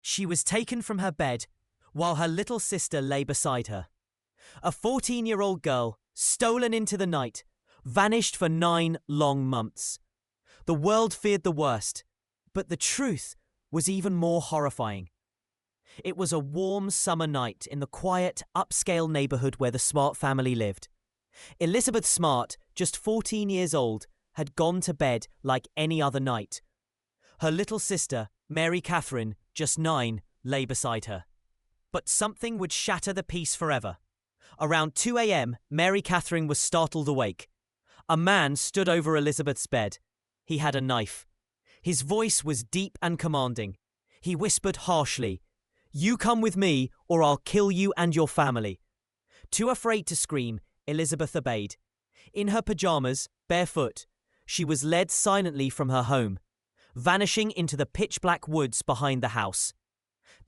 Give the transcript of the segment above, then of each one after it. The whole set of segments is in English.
She was taken from her bed while her little sister lay beside her. A 14-year-old girl, stolen into the night, vanished for 9 long months. The world feared the worst, but the truth was even more horrifying. It was a warm summer night in the quiet, upscale neighborhood where the Smart family lived. Elizabeth Smart, just 14 years old, had gone to bed like any other night. Her little sister, Mary Catherine, just 9, lay beside her. But something would shatter the peace forever. Around 2 a.m., Mary Catherine was startled awake. A man stood over Elizabeth's bed. He had a knife. His voice was deep and commanding. He whispered harshly, "You come with me, or I'll kill you and your family." Too afraid to scream, Elizabeth obeyed. In her pajamas, barefoot, she was led silently from her home, vanishing into the pitch-black woods behind the house.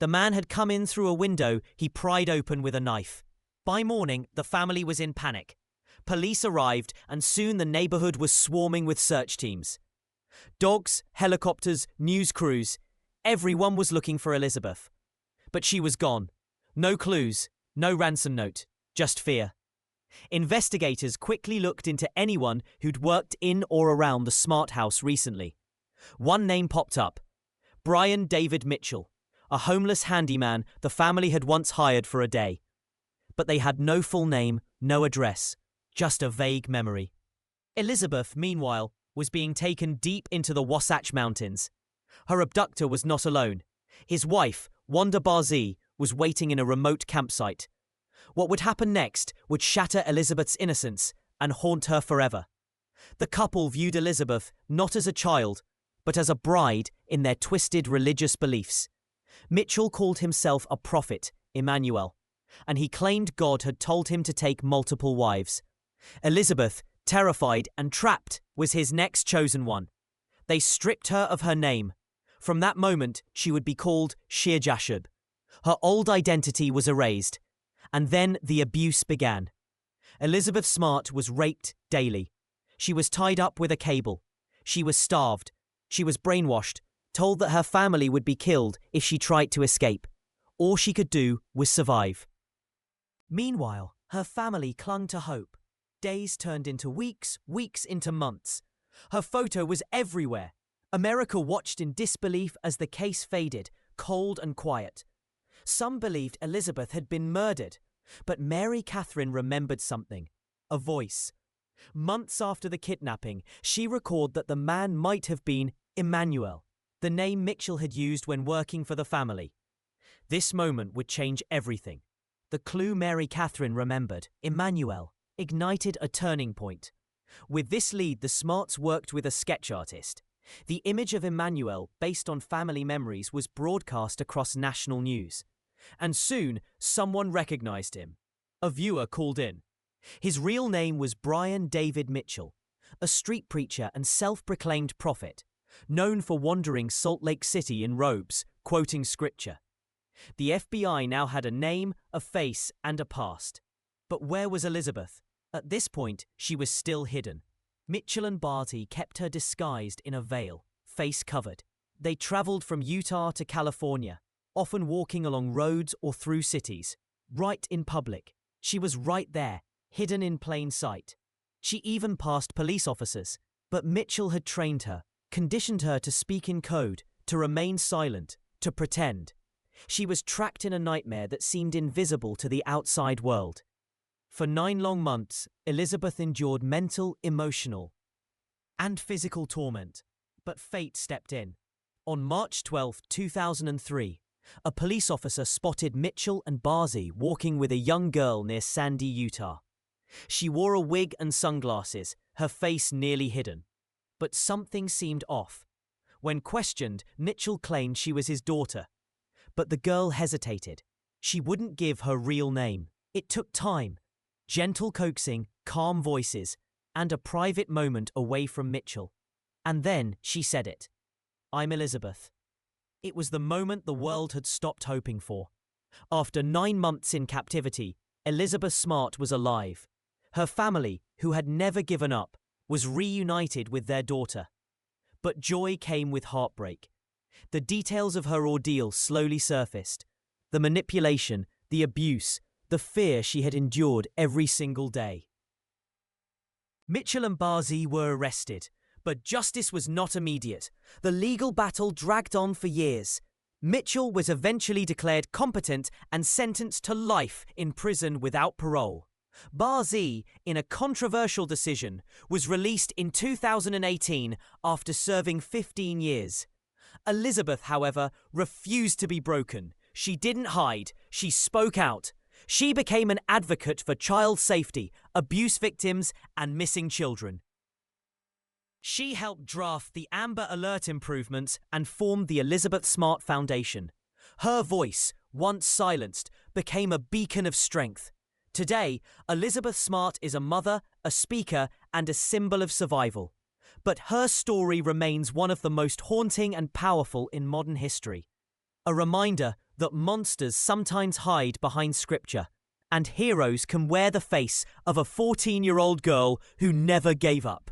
The man had come in through a window he pried open with a knife. By morning, the family was in panic. Police arrived, and soon the neighborhood was swarming with search teams. Dogs, helicopters, news crews, everyone was looking for Elizabeth. But she was gone. No clues, no ransom note, just fear. Investigators quickly looked into anyone who'd worked in or around the Smart house recently. One name popped up: Brian David Mitchell, a homeless handyman the family had once hired for a day. But they had no full name, no address, just a vague memory. Elizabeth, meanwhile, was being taken deep into the Wasatch Mountains. Her abductor was not alone. His wife, Wanda Barzee, was waiting in a remote campsite. What would happen next would shatter Elizabeth's innocence and haunt her forever. The couple viewed Elizabeth not as a child, but as a bride in their twisted religious beliefs. Mitchell called himself a prophet, Emmanuel, and he claimed God had told him to take multiple wives. Elizabeth, terrified and trapped, was his next chosen one. They stripped her of her name. From that moment, she would be called Shir Jashub. Her old identity was erased. And then the abuse began. Elizabeth Smart was raped daily. She was tied up with a cable. She was starved. She was brainwashed, told that her family would be killed if she tried to escape. All she could do was survive. Meanwhile, her family clung to hope. Days turned into weeks, weeks into months. Her photo was everywhere. America watched in disbelief as the case faded, cold and quiet. Some believed Elizabeth had been murdered, but Mary Catherine remembered something: a voice. Months after the kidnapping, she recalled that the man might have been Emmanuel, the name Mitchell had used when working for the family. This moment would change everything. The clue Mary Catherine remembered, Emmanuel, ignited a turning point. With this lead, the Smarts worked with a sketch artist. The image of Emmanuel, based on family memories, was broadcast across national news. And soon, someone recognized him. A viewer called in. His real name was Brian David Mitchell, a street preacher and self-proclaimed prophet, known for wandering Salt Lake City in robes, quoting scripture. The FBI now had a name, a face, and a past. But where was Elizabeth? At this point, she was still hidden. Mitchell and Barzee kept her disguised in a veil, face covered. They traveled from Utah to California, often walking along roads or through cities, right in public. She was right there, hidden in plain sight. She even passed police officers, but Mitchell had trained her, conditioned her to speak in code, to remain silent, to pretend. She was trapped in a nightmare that seemed invisible to the outside world. For 9 long months, Elizabeth endured mental, emotional, and physical torment. But fate stepped in. On March 12, 2003, a police officer spotted Mitchell and Barzee walking with a young girl near Sandy, Utah. She wore a wig and sunglasses, her face nearly hidden. But something seemed off. When questioned, Mitchell claimed she was his daughter. But the girl hesitated. She wouldn't give her real name. It took time. Gentle coaxing, calm voices, and a private moment away from Mitchell. And then she said it. "I'm Elizabeth." It was the moment the world had stopped hoping for. After 9 months in captivity, Elizabeth Smart was alive. Her family, who had never given up, was reunited with their daughter. But joy came with heartbreak. The details of her ordeal slowly surfaced. The manipulation, the abuse, the fear she had endured every single day. Mitchell and Barzee were arrested, but justice was not immediate. The legal battle dragged on for years. Mitchell was eventually declared competent and sentenced to life in prison without parole. Barzee, in a controversial decision, was released in 2018 after serving 15 years. Elizabeth, however, refused to be broken. She didn't hide. She spoke out. She became an advocate for child safety, abuse victims, and missing children. She helped draft the Amber Alert improvements and formed the Elizabeth Smart Foundation. Her voice, once silenced, became a beacon of strength. Today, Elizabeth Smart is a mother, a speaker, and a symbol of survival. But her story remains one of the most haunting and powerful in modern history. A reminder that monsters sometimes hide behind scripture, and heroes can wear the face of a 14-year-old girl who never gave up.